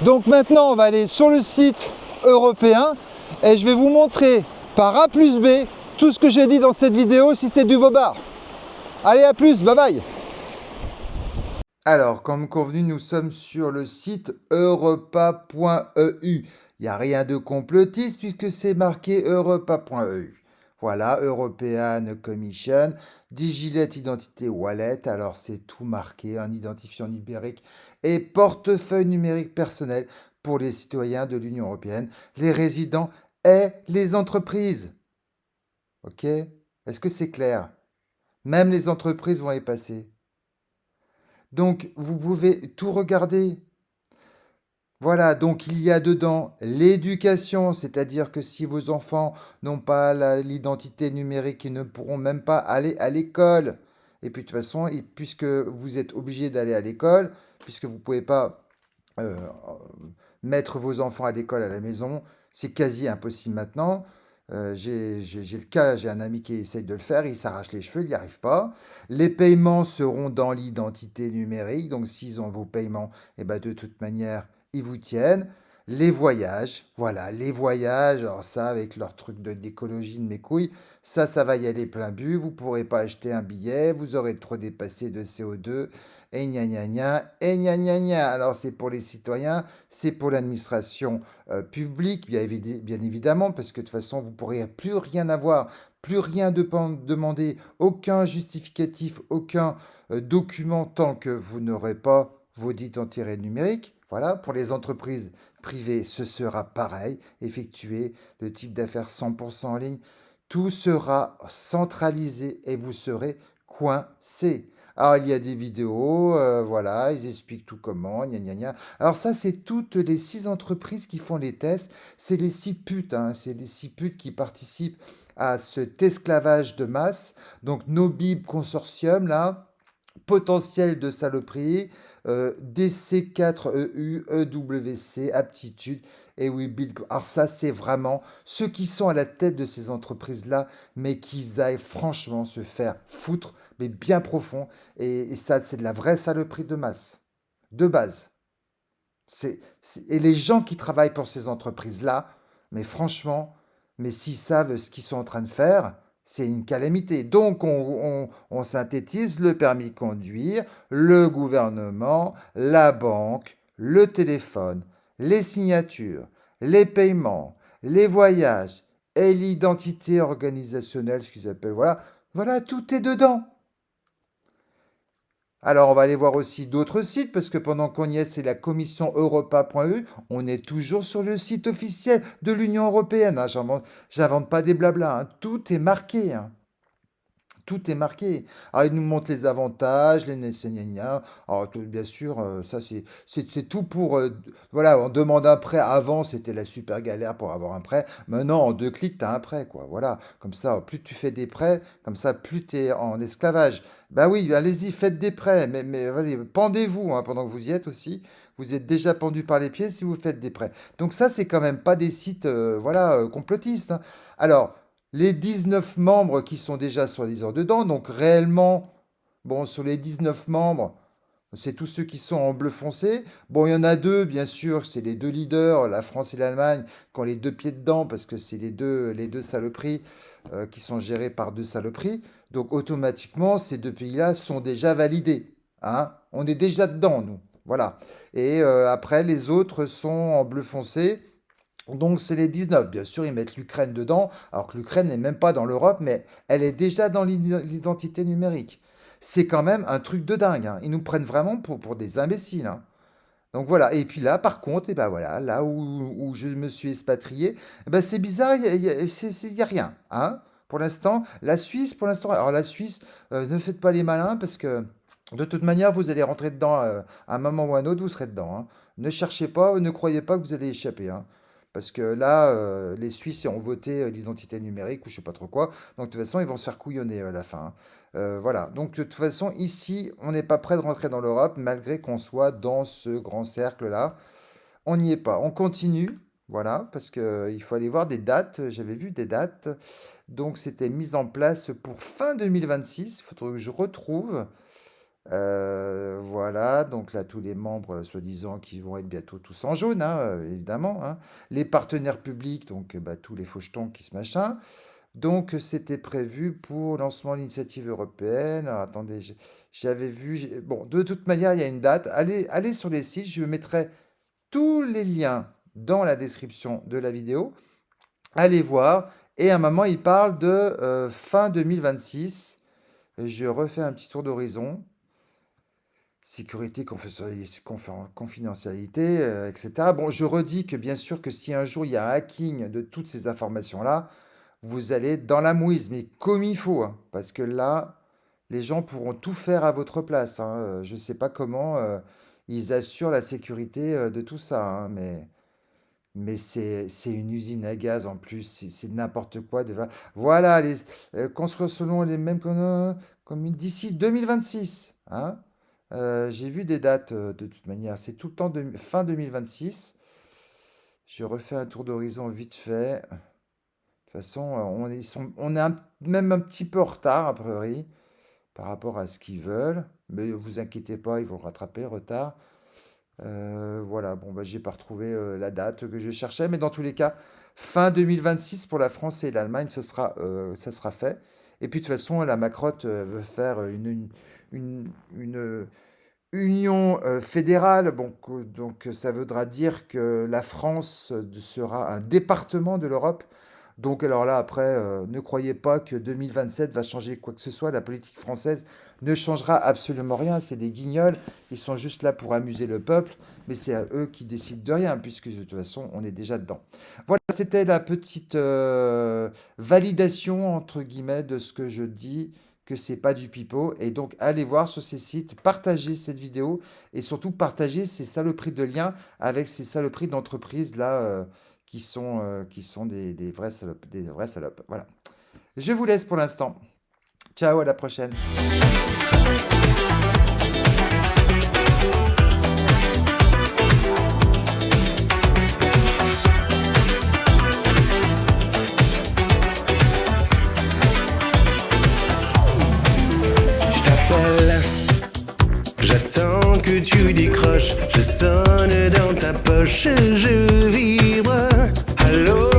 Donc maintenant, on va aller sur le site européen et je vais vous montrer par A plus B tout ce que j'ai dit dans cette vidéo si c'est du bobard. Allez, à plus, bye bye. Alors, comme convenu, nous sommes sur le site europa.eu. Il n'y a rien de complotiste puisque c'est marqué europa.eu. Voilà, European Commission, Digital Identity Wallet, alors c'est tout marqué, un identifiant numérique et portefeuille numérique personnel pour les citoyens de l'Union européenne, les résidents et les entreprises. Ok? Est-ce que c'est clair? Même les entreprises vont y passer. Donc, vous pouvez tout regarder. Voilà, donc il y a dedans l'éducation, c'est-à-dire que si vos enfants n'ont pas l'identité numérique, ils ne pourront même pas aller à l'école. Et puis de toute façon, puisque vous êtes obligé d'aller à l'école, puisque vous ne pouvez pas euh, mettre vos enfants à l'école à la maison, c'est quasi impossible maintenant. J'ai le cas, j'ai un ami qui essaye de le faire, il s'arrache les cheveux, il n'y arrive pas. Les paiements seront dans l'identité numérique, donc s'ils ont vos paiements, et ben de toute manière, ils vous tiennent. Les voyages, voilà, les voyages, alors ça, avec leur truc d'écologie de mes couilles, ça va y aller plein but, vous ne pourrez pas acheter un billet, vous aurez trop dépassé de CO2, et gna gna gna, et gna gna gna. Alors c'est pour les citoyens, c'est pour l'administration publique, bien évidemment, parce que de toute façon, vous ne pourrez plus rien avoir, plus rien demander, aucun justificatif, aucun document tant que vous n'aurez pas vos identités numériques. Voilà, pour les entreprises privées, ce sera pareil, effectuer le type d'affaires 100% en ligne. Tout sera centralisé et vous serez coincé. Alors, il y a des vidéos, voilà, ils expliquent tout comment, gna gna gna. Alors ça, c'est toutes les 6 entreprises qui font les tests. C'est les 6 putes, hein, c'est les 6 putes qui participent à cet esclavage de masse. Donc, Nobib Consortium, là, potentiel de saloperie, DC4EU, EWC, aptitude, et oui, Bill. Alors ça, c'est vraiment ceux qui sont à la tête de ces entreprises-là, mais qu'ils aillent franchement se faire foutre, mais bien profond. Et ça, c'est de la vraie saloperie de masse, de base. Et les gens qui travaillent pour ces entreprises-là, mais franchement, mais s'ils savent ce qu'ils sont en train de faire, c'est une calamité. Donc, on synthétise le permis de conduire, le gouvernement, la banque, le téléphone, les signatures, les paiements, les voyages et l'identité organisationnelle, ce qu'ils appellent, voilà, voilà, tout est dedans. Alors, on va aller voir aussi d'autres sites, parce que pendant qu'on y est, c'est la commission europa.eu. On est toujours sur le site officiel de l'Union européenne, hein. J'invente pas des blablas, hein. Tout est marqué, hein. Tout est marqué. Alors, il nous montre les avantages, les gna. Alors, bien sûr, ça, c'est tout pour... voilà, on demande un prêt. Avant, c'était la super galère pour avoir un prêt. Maintenant, en 2 clics, tu as un prêt, quoi. Voilà. Comme ça, plus tu fais des prêts, comme ça, plus tu es en esclavage. Bah oui, allez-y, faites des prêts. Mais allez, pendez-vous, hein, pendant que vous y êtes aussi. Vous êtes déjà pendu par les pieds si vous faites des prêts. Donc ça, c'est quand même pas des sites, voilà, complotistes, hein. Alors... Les 19 membres qui sont déjà soi-disant dedans, donc réellement, bon, sur les 19 membres, c'est tous ceux qui sont en bleu foncé. Bon, il y en a deux, bien sûr, c'est les deux leaders, la France et l'Allemagne, qui ont les 2 pieds dedans, parce que c'est les deux saloperies qui sont gérées par 2 saloperies. Donc automatiquement, ces 2 pays-là sont déjà validés, hein. On est déjà dedans, nous. Voilà. Et après, les autres sont en bleu foncé. Donc c'est les 19. Bien sûr, ils mettent l'Ukraine dedans, alors que l'Ukraine n'est même pas dans l'Europe, mais elle est déjà dans l'identité numérique. C'est quand même un truc de dingue, hein. Ils nous prennent vraiment pour des imbéciles, hein. Donc voilà. Et puis là, par contre, et ben voilà, là où je me suis expatrié, eh ben c'est bizarre, il y a rien, hein. Pour l'instant, la Suisse, pour l'instant, alors la Suisse, ne faites pas les malins parce que de toute manière, vous allez rentrer dedans à un moment ou à un autre, vous serez dedans, hein. Ne cherchez pas, ne croyez pas que vous allez échapper, hein. Parce que là, les Suisses ont voté l'identité numérique ou je sais pas trop quoi. Donc de toute façon, ils vont se faire couillonner à la fin, hein. Voilà. Donc de toute façon, ici, on n'est pas prêt de rentrer dans l'Europe, malgré qu'on soit dans ce grand cercle-là. On n'y est pas. On continue. Voilà, parce qu'il faut aller voir des dates. J'avais vu des dates. Donc c'était mis en place pour fin 2026. Il faudrait que je retrouve. Voilà, donc là, tous les membres, soi-disant, qui vont être bientôt tous en jaune, hein, évidemment, hein. Les partenaires publics, donc bah, tous les fauchetons qui se machin. Donc, c'était prévu pour lancement de l'initiative européenne. Alors, attendez, j'avais vu. Bon, de toute manière, il y a une date. Allez sur les sites, je mettrai tous les liens dans la description de la vidéo. Allez voir. Et à un moment, il parle de fin 2026. Je refais un petit tour d'horizon. Sécurité, confidentialité, etc. Bon, je redis que bien sûr que si un jour il y a un hacking de toutes ces informations-là, vous allez dans la mouise, mais comme il faut, hein, parce que là, les gens pourront tout faire à votre place, hein. Je ne sais pas comment ils assurent la sécurité de tout ça, hein, mais c'est une usine à gaz en plus, c'est n'importe quoi. Voilà, construire selon les mêmes comme d'ici 2026, hein. J'ai vu des dates de toute manière, c'est tout le temps fin 2026. Je refais un tour d'horizon vite fait. De toute façon, on est même un petit peu en retard, a priori, par rapport à ce qu'ils veulent. Mais vous inquiétez pas, ils vont rattraper le retard. Voilà, bon, bah, j'ai pas retrouvé la date que je cherchais, mais dans tous les cas, fin 2026 pour la France et l'Allemagne, ça sera fait. Et puis de toute façon, la Macrotte veut faire une union fédérale. Bon, donc ça voudra dire que la France sera un département de l'Europe. Donc alors là, après, ne croyez pas que 2027 va changer quoi que ce soit. La politique française ne changera absolument rien. C'est des guignols. Ils sont juste là pour amuser le peuple. Mais c'est à eux qui décident de rien, puisque de toute façon, on est déjà dedans. Voilà, c'était la petite validation, entre guillemets, de ce que je dis, que c'est pas du pipeau. Et donc, allez voir sur ces sites, partagez cette vidéo et surtout partagez ces saloperies de liens avec ces saloperies d'entreprises là. Qui sont des vrais salopes, des vrais salopes. Voilà. Je vous laisse pour l'instant. Ciao, à la prochaine. Je t'appelle, j'attends que tu décroches. Je sonne dans ta poche, je vibre. Allô?